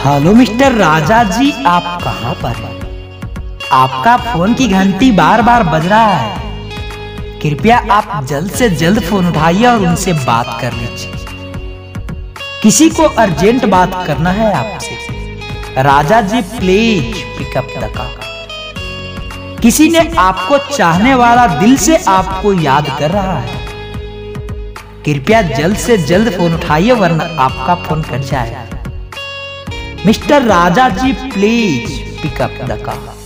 Hello mister Raja जी, आप कहाँ पर हैं? आपका फोन की घंटी बार बार बज रहा है। कृपया आप जल्द से जल्द फोन उठाइए और उनसे बात कर लीजिए। किसी को अर्जेंट बात करना है आपसे। राजा ji please pick up the call. किसी ने आपको चाहने वाला दिल से आपको याद कर रहा है। कृपया जल्द से जल्द फोन उठाइए वरना आपका फोन कट जाएगा। Mister Raja ji please pick up the call.